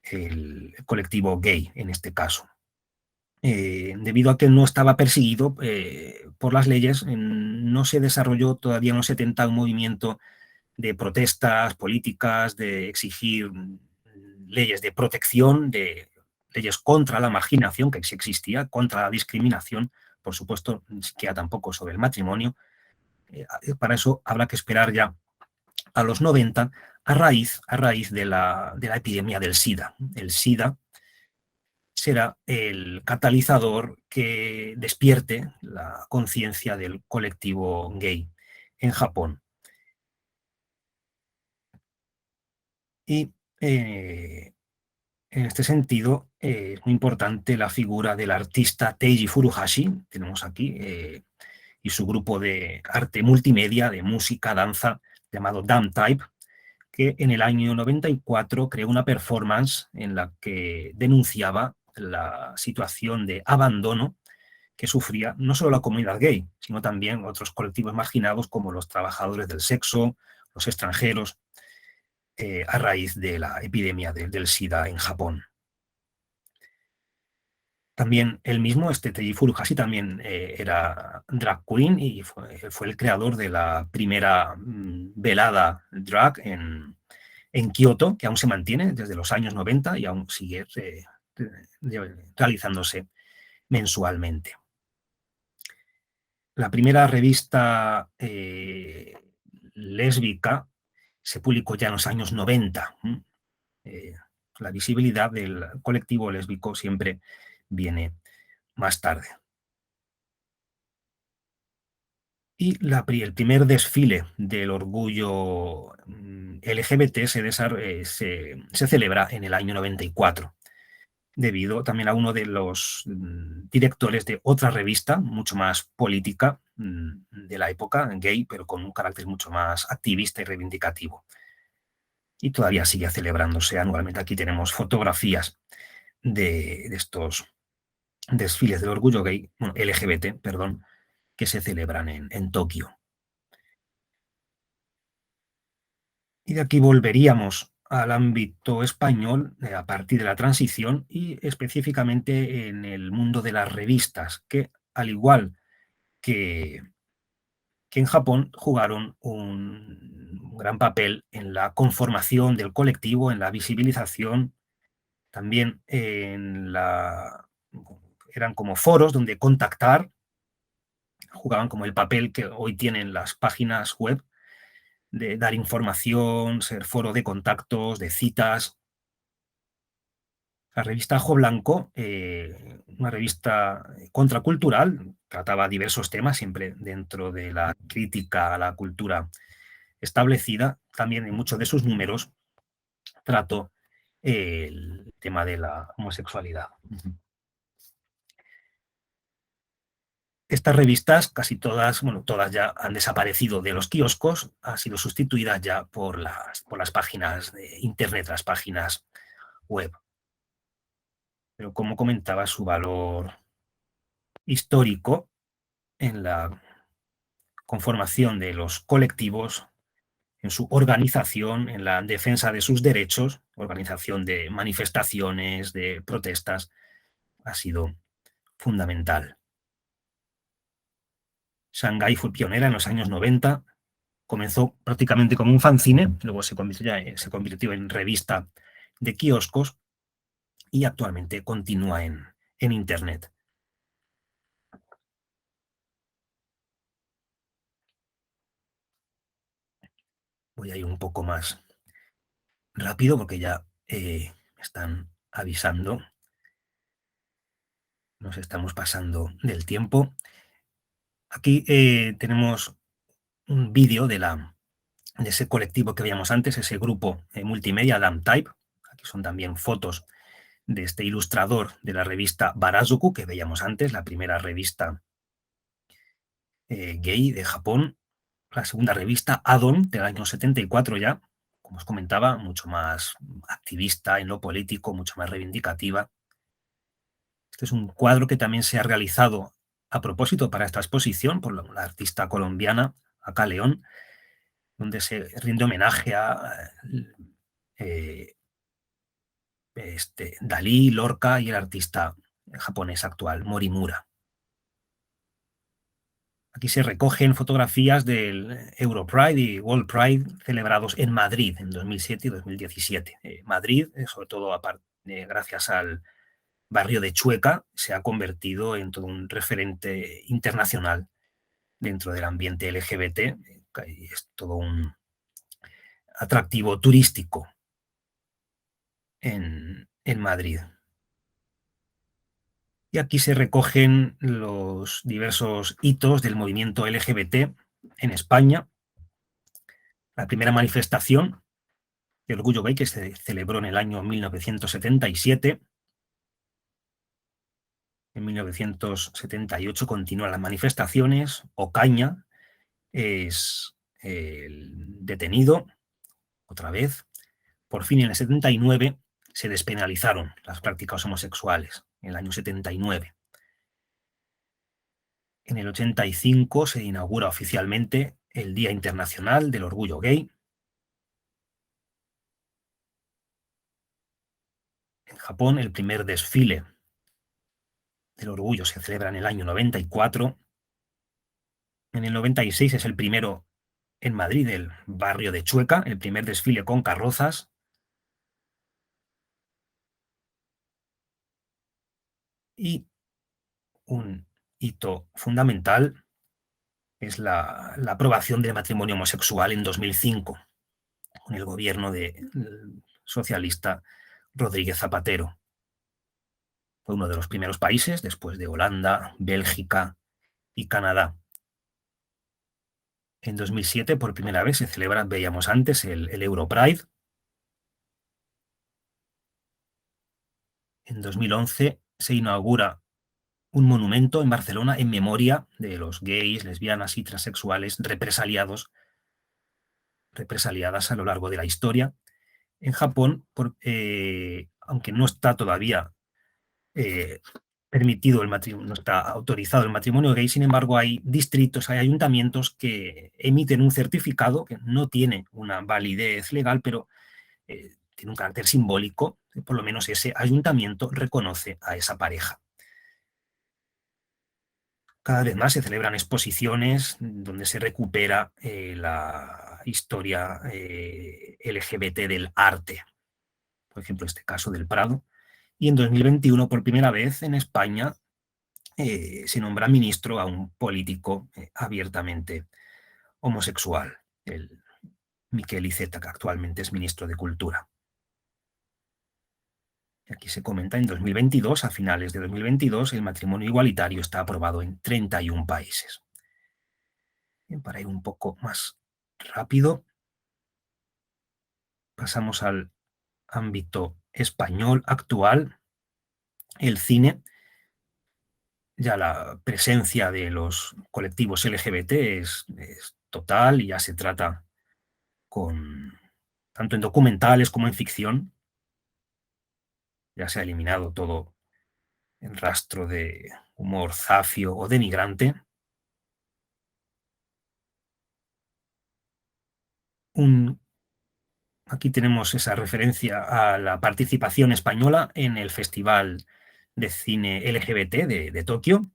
[SPEAKER 1] el colectivo gay en este caso. Debido a que no estaba perseguido por las leyes, no se desarrolló todavía en los 70 un movimiento de protestas políticas, de exigir leyes de protección, de leyes contra la marginación, que sí existía, contra la discriminación, por supuesto, ni siquiera tampoco sobre el matrimonio. Para eso habrá que esperar ya a los 90, a raíz de la epidemia del SIDA. El SIDA será el catalizador que despierte la conciencia del colectivo gay en Japón. Y en este sentido, es muy importante la figura del artista Teiji Furuhashi, tenemos aquí, y su grupo de arte multimedia, de música, danza, llamado Damn Type, que en el año 94 creó una performance en la que denunciaba la situación de abandono que sufría no solo la comunidad gay, sino también otros colectivos marginados como los trabajadores del sexo, los extranjeros, a raíz de la epidemia del SIDA en Japón. También él mismo, Teiji Furuhashi, también era drag queen y fue el creador de la primera velada drag en Kioto, que aún se mantiene desde los años 90 y aún sigue realizándose mensualmente. La primera revista lésbica se publicó ya en los años 90. La visibilidad del colectivo lésbico siempre viene más tarde. Y el primer desfile del orgullo LGBT se celebra en el año 94, debido también a uno de los directores de otra revista, mucho más política, de la época, gay, pero con un carácter mucho más activista y reivindicativo. Y todavía sigue celebrándose anualmente. Aquí tenemos fotografías de estos desfiles del orgullo gay, bueno, LGBT, perdón, que se celebran en Tokio. Y de aquí volveríamos al ámbito español a partir de la transición y específicamente en el mundo de las revistas, que al igual que en Japón jugaron un gran papel en la conformación del colectivo, en la visibilización, también eran como foros donde contactar, jugaban como el papel que hoy tienen las páginas web de dar información, ser foro de contactos, de citas. La revista Ajo Blanco, una revista contracultural, trataba diversos temas, siempre dentro de la crítica a la cultura establecida. También en muchos de sus números trató el tema de la homosexualidad. Estas revistas, casi todas, bueno, todas ya han desaparecido de los kioscos, han sido sustituidas ya por las páginas de internet, las páginas web. Pero como comentaba, su valor histórico en la conformación de los colectivos, en su organización, en la defensa de sus derechos, organización de manifestaciones, de protestas, ha sido fundamental. Shanghái fue pionera en los años 90, comenzó prácticamente como un fanzine, luego se convirtió en revista de kioscos y actualmente continúa en Internet. Voy a ir un poco más rápido porque ya me están avisando. Nos estamos pasando del tiempo. Aquí tenemos un vídeo de ese colectivo que veíamos antes, ese grupo multimedia Damn Type. Aquí son también fotos de este ilustrador de la revista Barazoku, que veíamos antes, la primera revista gay de Japón. La segunda revista, Adon, del año 74 ya, como os comentaba, mucho más activista en lo político, mucho más reivindicativa. Este es un cuadro que también se ha realizado a propósito para esta exposición por la artista colombiana Aca León, donde se rinde homenaje a Dalí, Lorca y el artista japonés actual, Morimura. Aquí se recogen fotografías del Europride y World Pride celebrados en Madrid en 2007 y 2017. Madrid, sobre todo gracias al barrio de Chueca, se ha convertido en todo un referente internacional dentro del ambiente LGBT. Y es todo un atractivo turístico en Madrid. Y aquí se recogen los diversos hitos del movimiento LGBT en España. La primera manifestación de orgullo gay, que se celebró en el año 1977. En 1978 continúan las manifestaciones. Ocaña es detenido otra vez. Por fin, en el 79 se despenalizaron las prácticas homosexuales, en el año 79. En el 85 se inaugura oficialmente el Día Internacional del Orgullo Gay. En Japón, el primer desfile del orgullo se celebra en el año 94. En el 96 es el primero en Madrid, el barrio de Chueca, el primer desfile con carrozas. Y un hito fundamental es la aprobación del matrimonio homosexual en 2005, con el gobierno del socialista Rodríguez Zapatero. Fue uno de los primeros países, después de Holanda, Bélgica y Canadá. En 2007, por primera vez, se celebra, veíamos antes, el Europride. En 2011 se inaugura un monumento en Barcelona en memoria de los gays, lesbianas y transexuales represaliadas a lo largo de la historia. En Japón, aunque no está todavía eh, permitido el matrimonio, no está autorizado el matrimonio gay, sin embargo hay distritos, hay ayuntamientos que emiten un certificado que no tiene una validez legal, pero tiene un carácter simbólico. Por lo menos ese ayuntamiento reconoce a esa pareja. Cada vez más se celebran exposiciones donde se recupera la historia LGBT del arte. Por ejemplo, este caso del Prado. Y en 2021, por primera vez en España, se nombra ministro a un político abiertamente homosexual, el Miquel Iceta, que actualmente es ministro de Cultura. Aquí se comenta, en 2022, a finales de 2022, el matrimonio igualitario está aprobado en 31 países. Bien, para ir un poco más rápido, pasamos al ámbito español actual. El cine, ya la presencia de los colectivos LGBT es total y ya se trata tanto en documentales como en ficción. Ya se ha eliminado todo el rastro de humor zafio o denigrante. Aquí tenemos esa referencia a la participación española en el Festival de Cine LGBT de Tokio,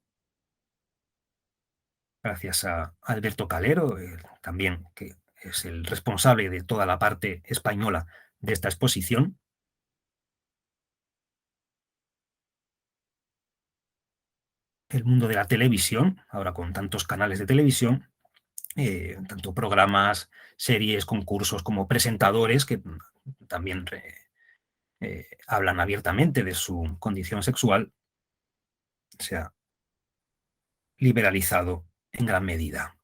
[SPEAKER 1] gracias a Alberto Calero, también, que es el responsable de toda la parte española de esta exposición. El mundo de la televisión, ahora con tantos canales de televisión, tanto programas, series, concursos como presentadores que también hablan abiertamente de su condición sexual, se ha liberalizado en gran medida.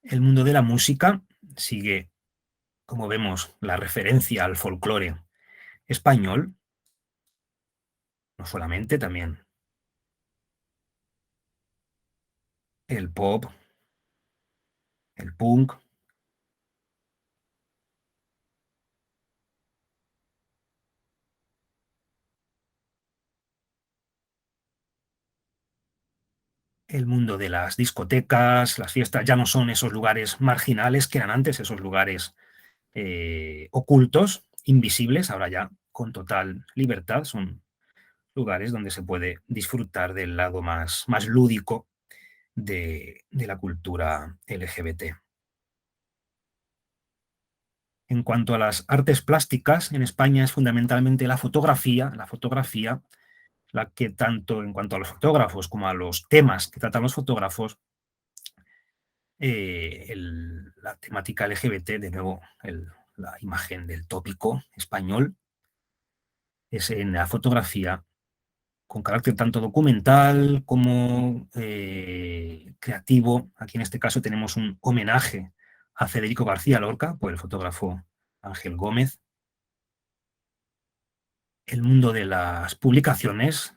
[SPEAKER 1] El mundo de la música sigue, como vemos, la referencia al folclore español, no solamente, también el pop, el punk. El mundo de las discotecas, las fiestas, ya no son esos lugares marginales que eran antes, esos lugares ocultos, invisibles, ahora ya con total libertad, son lugares donde se puede disfrutar del lado más lúdico de la cultura LGBT. En cuanto a las artes plásticas, en España es fundamentalmente la fotografía la que tanto en cuanto a los fotógrafos como a los temas que tratan los fotógrafos, la temática LGBT, de nuevo, la imagen del tópico español, es en la fotografía con carácter tanto documental como creativo. Aquí en este caso tenemos un homenaje a Federico García Lorca por el fotógrafo Ángel Gómez. El mundo de las publicaciones,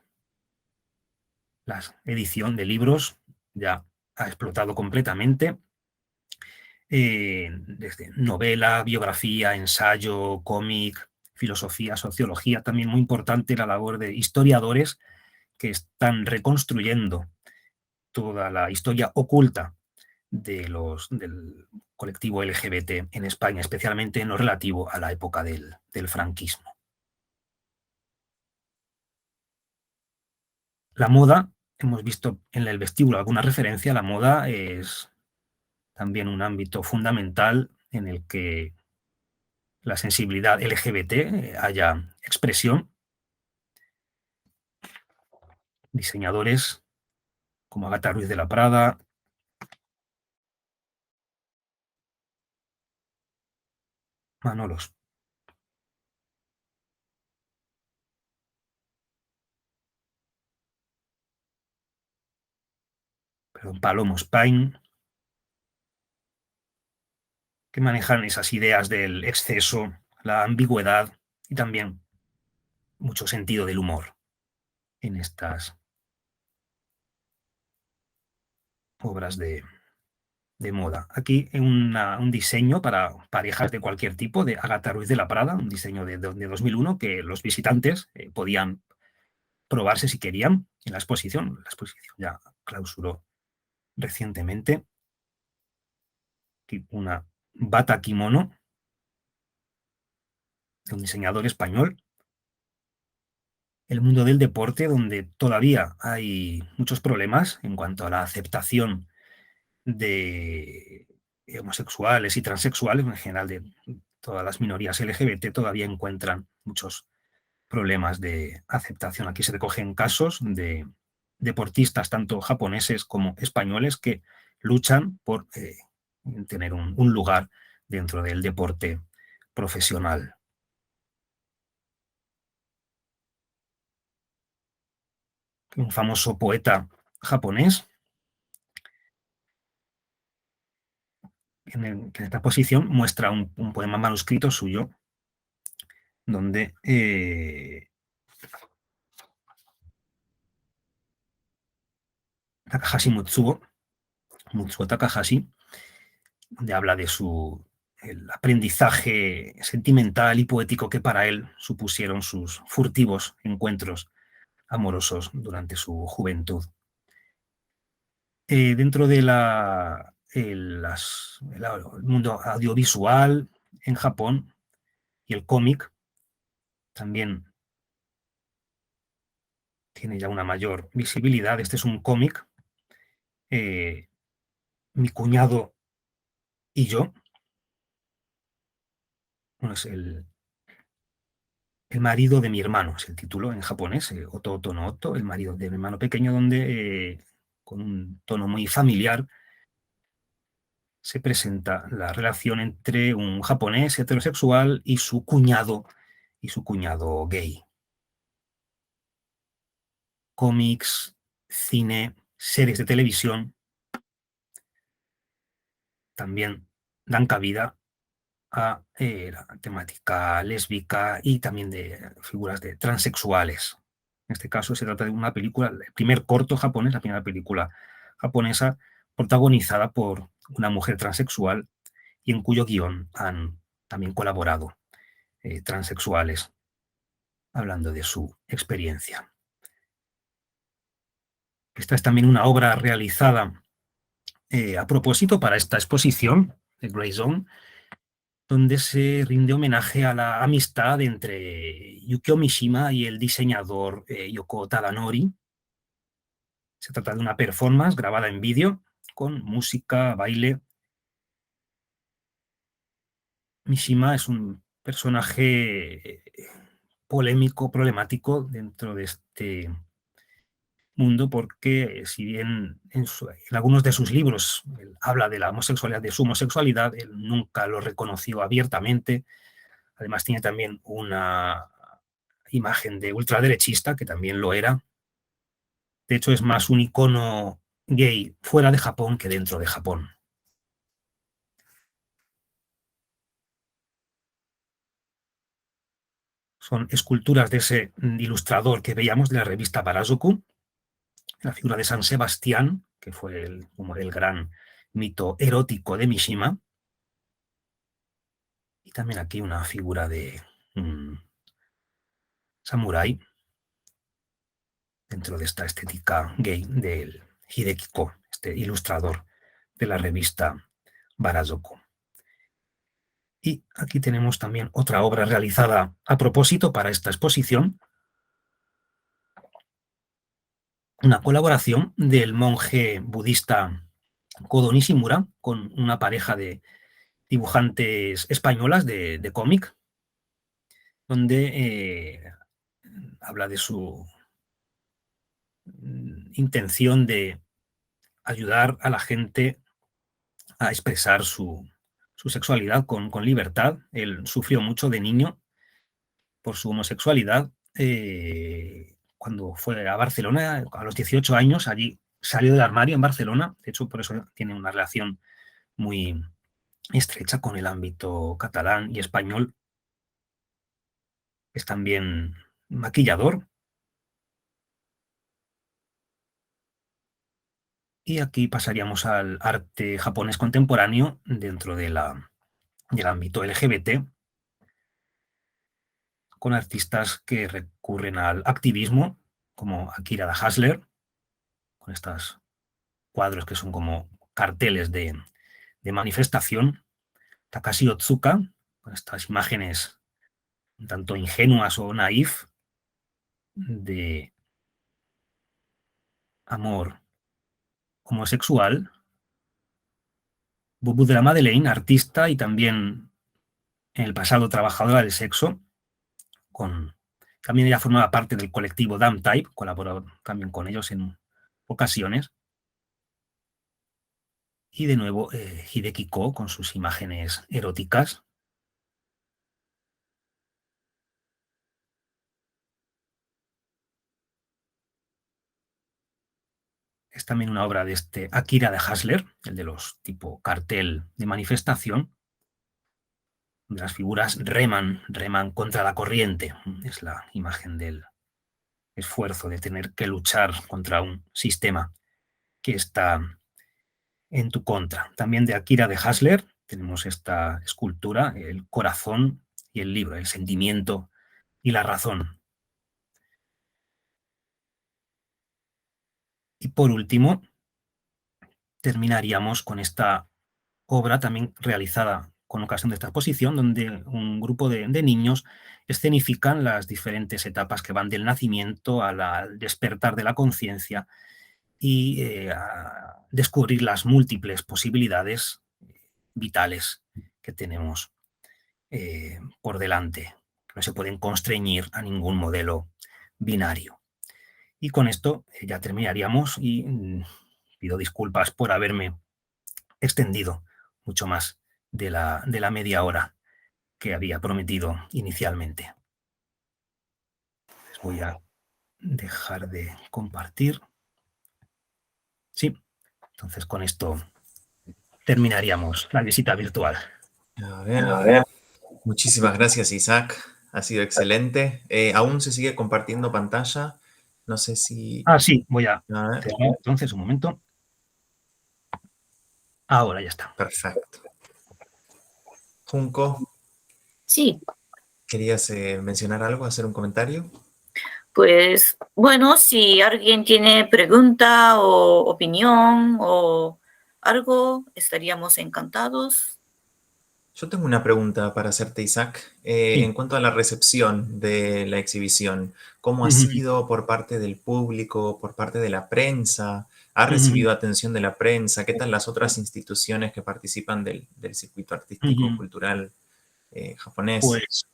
[SPEAKER 1] la edición de libros, ya ha explotado completamente. Desde novela, biografía, ensayo, cómic, filosofía, sociología, también muy importante la labor de historiadores que están reconstruyendo toda la historia oculta del colectivo LGBT en España, especialmente en lo relativo a la época del franquismo. La moda, hemos visto en el vestíbulo alguna referencia, la moda es también un ámbito fundamental en el que la sensibilidad LGBT haya expresión. Diseñadores como Agatha Ruiz de la Prada, Manolos, perdón, Palomos Paine, que manejan esas ideas del exceso, la ambigüedad y también mucho sentido del humor en estas obras de moda. Aquí un diseño para parejas de cualquier tipo de Agatha Ruiz de la Prada, un diseño de 2001 que los visitantes podían probarse si querían en la exposición. La exposición ya clausuró recientemente. Una bata kimono de un diseñador español. El mundo del deporte, donde todavía hay muchos problemas en cuanto a la aceptación de homosexuales y transexuales, en general de todas las minorías LGBT, todavía encuentran muchos problemas de aceptación. Aquí se recogen casos de deportistas, tanto japoneses como españoles, que luchan por tener un lugar dentro del deporte profesional. Un famoso poeta japonés, que en esta posición muestra un poema manuscrito suyo, donde Takahashi Mutsuo Takahashi, donde habla de el aprendizaje sentimental y poético que para él supusieron sus furtivos encuentros amorosos durante su juventud. Dentro de el mundo audiovisual en Japón y el cómic también tiene ya una mayor visibilidad. Este es un cómic, Mi cuñado y yo. Bueno, es el marido de mi hermano, es el título en japonés, Oto Oto no Oto, el marido de mi hermano pequeño, donde con un tono muy familiar se presenta la relación entre un japonés heterosexual y su cuñado gay. Cómics, cine, series de televisión también dan cabida a la temática lésbica y también de figuras de transexuales. En este caso se trata de una película, el primer corto japonés, la primera película japonesa protagonizada por una mujer transexual y en cuyo guión han también colaborado transexuales hablando de su experiencia. Esta es también una obra realizada a propósito para esta exposición de Grey Zone, donde se rinde homenaje a la amistad entre Yukio Mishima y el diseñador Yoko Tadanori. Se trata de una performance grabada en vídeo con música, baile. Mishima es un personaje polémico, problemático dentro de este mundo porque si bien en algunos de sus libros él habla de la homosexualidad, de su homosexualidad, él nunca lo reconoció abiertamente. Además tiene también una imagen de ultraderechista, que también lo era. De hecho, es más un icono gay fuera de Japón que dentro de Japón. Son esculturas de ese ilustrador que veíamos de la revista Barazoku, la figura de San Sebastián, que fue como el gran mito erótico de Mishima. Y también aquí una figura de samurái dentro de esta estética gay del Hideki Ko, este ilustrador de la revista Barazoku. Y aquí tenemos también otra obra realizada a propósito para esta exposición, una colaboración del monje budista Kodo Nishimura con una pareja de dibujantes españolas de cómic, donde habla de su intención de ayudar a la gente a expresar su sexualidad con libertad. Él sufrió mucho de niño por su homosexualidad. Cuando fue a Barcelona, a los 18 años, allí salió del armario en Barcelona. De hecho, por eso tiene una relación muy estrecha con el ámbito catalán y español. Es también maquillador. Y aquí pasaríamos al arte japonés contemporáneo dentro del ámbito LGBT, con artistas que recurren al activismo, como Akira da Hasler, con estos cuadros que son como carteles de manifestación, Takashi Otsuka, con estas imágenes un tanto ingenuas o naif de amor homosexual, Bubu de la Madeleine, artista y también en el pasado trabajadora del sexo, también ella formaba parte del colectivo Damn Type, colaboró también con ellos en ocasiones. Y de nuevo Hideki Ko con sus imágenes eróticas. Es también una obra de este Akira de Hasler, el de los tipo cartel de manifestación, de las figuras reman contra la corriente. Es la imagen del esfuerzo de tener que luchar contra un sistema que está en tu contra. También de Akira de Hasler tenemos esta escultura, el corazón y el libro, el sentimiento y la razón. Y por último, terminaríamos con esta obra también realizada con ocasión de esta exposición, donde un grupo de niños escenifican las diferentes etapas que van del nacimiento al despertar de la conciencia y a descubrir las múltiples posibilidades vitales que tenemos por delante, que no se pueden constreñir a ningún modelo binario. Y con esto ya terminaríamos y pido disculpas por haberme extendido mucho más de la media hora que había prometido inicialmente. Les voy a dejar de compartir. Sí, entonces con esto terminaríamos la visita virtual.
[SPEAKER 2] A ver. Muchísimas gracias, Isaac. Ha sido excelente. ¿Aún se sigue compartiendo pantalla? No sé si...
[SPEAKER 1] Sí, voy a terminar entonces un momento. Ahora ya está.
[SPEAKER 2] Perfecto. Junko.
[SPEAKER 3] Sí.
[SPEAKER 2] ¿Querías mencionar algo, hacer un comentario?
[SPEAKER 3] Pues, bueno, si alguien tiene pregunta o opinión o algo, estaríamos encantados.
[SPEAKER 2] Yo tengo una pregunta para hacerte, Isaac. En
[SPEAKER 1] Sí.
[SPEAKER 2] cuanto a la recepción de la exhibición, ¿cómo ha
[SPEAKER 1] Ujú,
[SPEAKER 2] sido por parte del público, por parte de la prensa? ¿Ha
[SPEAKER 1] ujú,
[SPEAKER 2] recibido atención de la prensa? ¿Qué tal las otras instituciones que participan del circuito artístico,
[SPEAKER 1] ujú.
[SPEAKER 2] cultural japonés?
[SPEAKER 1] Pues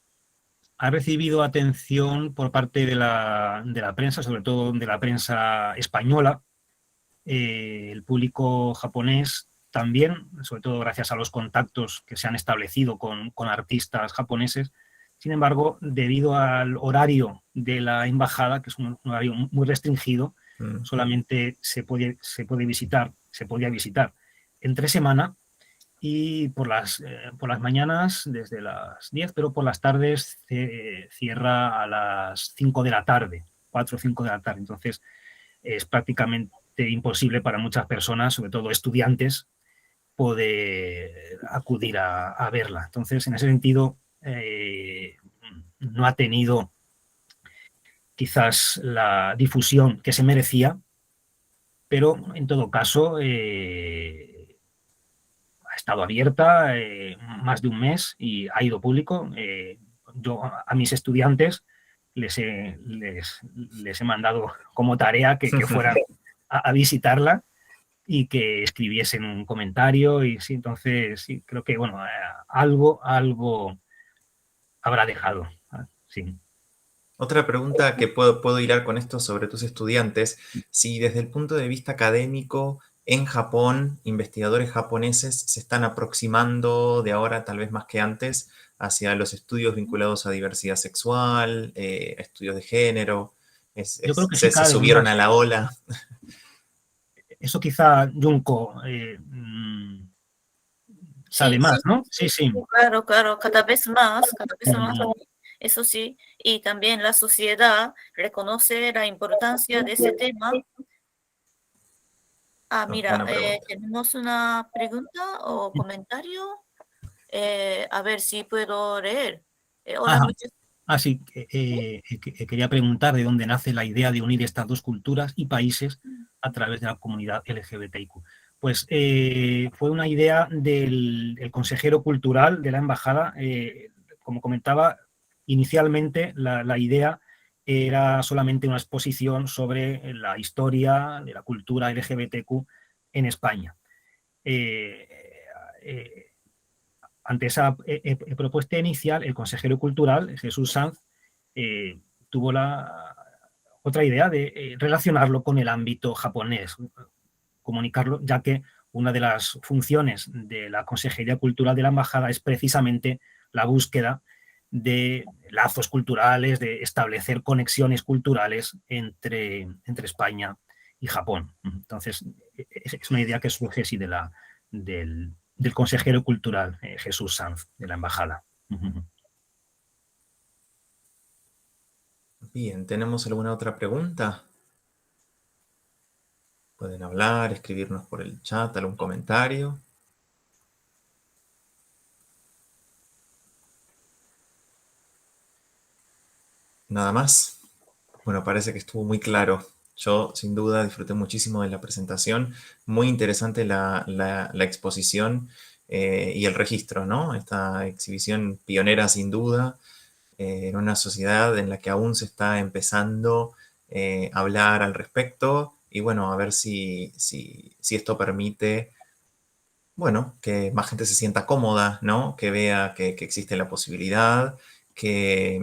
[SPEAKER 1] ha recibido atención por parte de la prensa, sobre todo de la prensa española, el público japonés también, sobre todo gracias a los contactos que se han establecido con artistas japoneses. Sin embargo, debido al horario de la embajada, que es un horario muy restringido,
[SPEAKER 2] Mm,
[SPEAKER 1] solamente se podía visitar entre semana y por las mañanas desde las 10, pero por las tardes cierra a las 5 de la tarde, 4 o 5 de la tarde. Entonces, es prácticamente imposible para muchas personas, sobre todo estudiantes, poder acudir a verla. Entonces, en ese sentido, no ha tenido quizás la difusión que se merecía, pero en todo caso ha estado abierta más de un mes y ha ido público. Yo a mis estudiantes les he mandado como tarea que fueran a visitarla y que escribiesen un comentario y sí, entonces sí, creo que bueno, algo habrá dejado. Sí.
[SPEAKER 2] Otra pregunta que puedo hilar con esto sobre tus estudiantes, si desde el punto de vista académico en Japón, investigadores japoneses se están aproximando de ahora, tal vez más que antes, hacia los estudios vinculados a diversidad sexual, estudios de género,
[SPEAKER 1] Yo creo que sí,
[SPEAKER 2] se
[SPEAKER 1] cada vez
[SPEAKER 2] subieron a
[SPEAKER 1] más.
[SPEAKER 2] la ola.
[SPEAKER 1] Eso quizá Junko sabe
[SPEAKER 3] Sí,
[SPEAKER 1] más,
[SPEAKER 3] sí,
[SPEAKER 1] ¿no?
[SPEAKER 3] sí,
[SPEAKER 1] Sí, sí.
[SPEAKER 3] sí, claro, claro, cada vez más,
[SPEAKER 1] Ujú,
[SPEAKER 3] eso sí, y también la sociedad reconoce la importancia de ese tema. Ah,
[SPEAKER 2] Oh,
[SPEAKER 3] mira,
[SPEAKER 2] buena pregunta.
[SPEAKER 3] tenemos una pregunta o comentario. A ver si puedo leer. Hola,
[SPEAKER 1] ajá.
[SPEAKER 3] muchas.
[SPEAKER 1] Así que quería preguntar de dónde nace la idea de unir estas dos culturas y países a través de la comunidad LGBTIQ. Pues fue una idea del consejero cultural de la embajada. Como comentaba, inicialmente la idea era solamente una exposición sobre la historia de la cultura LGBTQ en España. Eh, eh, Ante esa propuesta inicial, el consejero cultural, Jesús Sanz, tuvo la otra idea de relacionarlo con el ámbito japonés, comunicarlo, ya que una de las funciones de la Consejería Cultural de la Embajada es precisamente la búsqueda de lazos culturales, de establecer conexiones culturales entre España y Japón. Entonces, es una idea que surge así del consejero cultural Jesús Sanz, de la Embajada.
[SPEAKER 2] Bien, ¿tenemos alguna otra pregunta? Pueden hablar, escribirnos por el chat, algún comentario. Nada más. Bueno, parece que estuvo muy claro. Yo, sin duda, disfruté muchísimo de la presentación. Muy interesante la exposición y el registro, ¿no? Esta exhibición pionera, sin duda, en una sociedad en la que aún se está empezando a hablar al respecto. Y bueno, a ver si esto permite, bueno, que más gente se sienta cómoda, ¿no? Que vea que existe la posibilidad, que...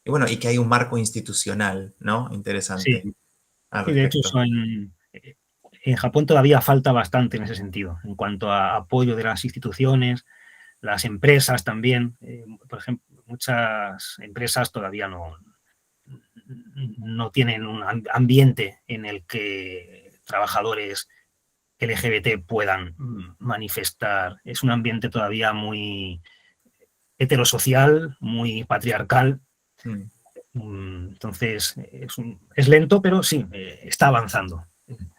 [SPEAKER 2] y bueno, y que hay un marco institucional, ¿no?
[SPEAKER 1] Sí,
[SPEAKER 2] Interesante al
[SPEAKER 1] y de hecho
[SPEAKER 2] respecto.
[SPEAKER 1] en Japón todavía falta bastante en ese sentido, en cuanto a apoyo de las instituciones, las empresas también. Por ejemplo, muchas empresas todavía no tienen un ambiente en el que trabajadores LGBT puedan manifestar. Es un ambiente todavía muy heterosocial, muy patriarcal.
[SPEAKER 2] Mm.
[SPEAKER 1] Entonces, es lento, pero sí, está avanzando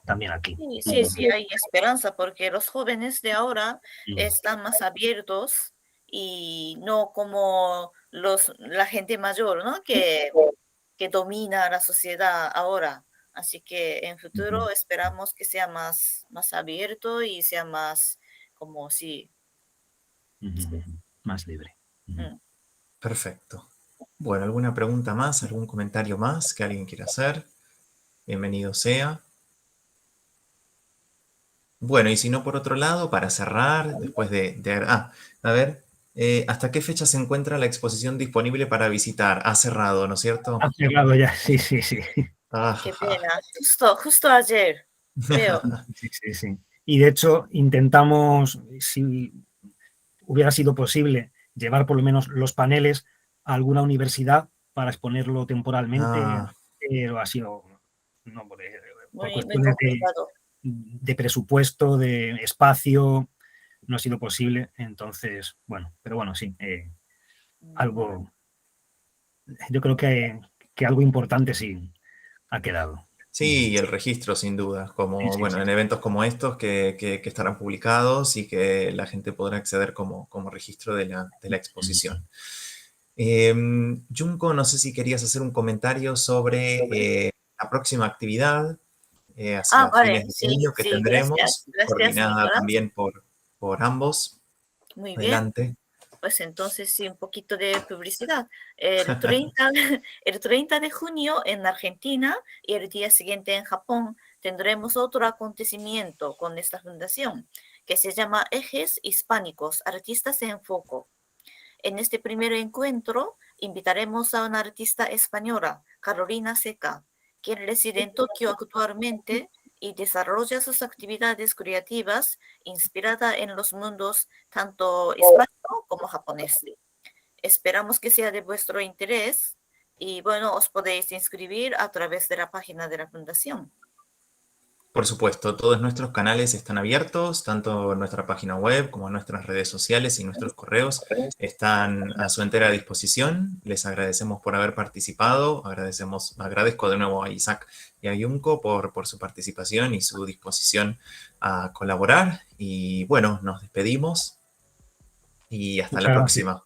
[SPEAKER 1] también aquí.
[SPEAKER 3] Sí, sí, sí, hay esperanza porque los jóvenes de ahora
[SPEAKER 1] Mm.
[SPEAKER 3] están más abiertos y no como la gente mayor, ¿no? Que domina la sociedad ahora. Así que en futuro esperamos que sea más abierto y sea más como sí.
[SPEAKER 1] Más libre.
[SPEAKER 2] Perfecto. Bueno, ¿alguna pregunta más? ¿Algún comentario más que alguien quiera hacer? Bienvenido sea. Bueno, y si no, por otro lado, para cerrar, después a ver, ¿hasta qué fecha se encuentra la exposición disponible para visitar? Ha cerrado, ¿no es cierto?
[SPEAKER 1] Ha cerrado ya, sí.
[SPEAKER 3] Qué pena, justo ayer, veo.
[SPEAKER 1] Sí. Y de hecho, intentamos, si hubiera sido posible, llevar por lo menos los paneles a alguna universidad para exponerlo temporalmente, pero ha sido por
[SPEAKER 3] Muy
[SPEAKER 1] cuestiones
[SPEAKER 3] complicado.
[SPEAKER 1] de presupuesto, de espacio, no ha sido posible. Entonces, pero bueno, sí, algo, yo creo que algo importante sí ha quedado.
[SPEAKER 2] Sí, y el registro sin duda, como
[SPEAKER 1] Sí.
[SPEAKER 2] en eventos como estos que estarán publicados y que la gente podrá acceder como registro de la exposición. Junko, no sé si querías hacer un comentario sobre la próxima actividad hacia
[SPEAKER 3] Vale,
[SPEAKER 2] fines de
[SPEAKER 3] sí,
[SPEAKER 2] junio que tendremos,
[SPEAKER 3] gracias,
[SPEAKER 2] coordinada
[SPEAKER 3] Nicolás.
[SPEAKER 2] también por ambos.
[SPEAKER 3] Muy bien.
[SPEAKER 2] Adelante.
[SPEAKER 3] Pues entonces sí, un poquito de publicidad. El 30, el 30 de junio en Argentina y el día siguiente en Japón tendremos otro acontecimiento con esta fundación que se llama Ejes Hispánicos, Artistas en Foco. En este primer encuentro invitaremos a una artista española, Carolina Seca, quien reside en Tokio actualmente y desarrolla sus actividades creativas inspirada en los mundos tanto hispánico como japonés. Esperamos que sea de vuestro interés y bueno, os podéis inscribir a través de la página de la fundación.
[SPEAKER 2] Por supuesto, todos nuestros canales están abiertos, tanto nuestra página web como nuestras redes sociales y nuestros correos están a su entera disposición. Les agradecemos por haber participado, agradezco de nuevo a Isaac y a Junko por su participación y su disposición a colaborar. Y bueno, nos despedimos y hasta la próxima.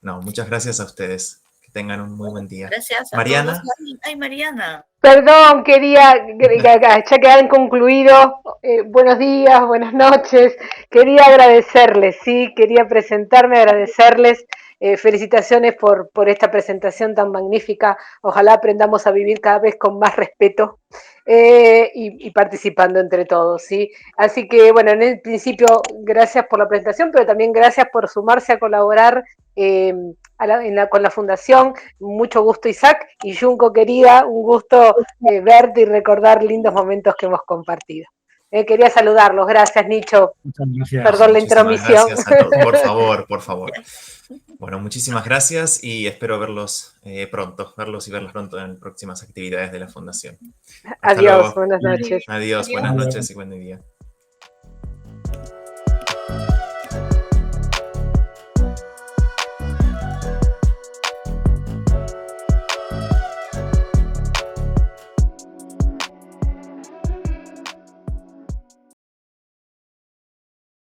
[SPEAKER 2] Muchas gracias a ustedes. Que tengan un muy buen día.
[SPEAKER 3] Gracias a
[SPEAKER 2] Mariana.
[SPEAKER 3] todos. Ay, Mariana.
[SPEAKER 4] Perdón, ya que han concluido, buenos días, buenas noches, quería agradecerles, sí, quería presentarme, agradecerles, felicitaciones por esta presentación tan magnífica, ojalá aprendamos a vivir cada vez con más respeto y participando entre todos, sí. Así que, bueno, en el principio, gracias por la presentación, pero también gracias por sumarse a colaborar con la fundación. Mucho gusto, Isaac, y Junko, querida, un gusto verte y recordar lindos momentos que hemos compartido. Quería saludarlos, gracias, Nicho.
[SPEAKER 1] Muchas gracias.
[SPEAKER 4] Perdón la intromisión.
[SPEAKER 2] Gracias a todos, por favor. Bueno, muchísimas gracias y espero verlos pronto, verlas pronto en próximas actividades de la Fundación.
[SPEAKER 4] Adiós, buenas noches.
[SPEAKER 2] Adiós, buenas noches y buen día.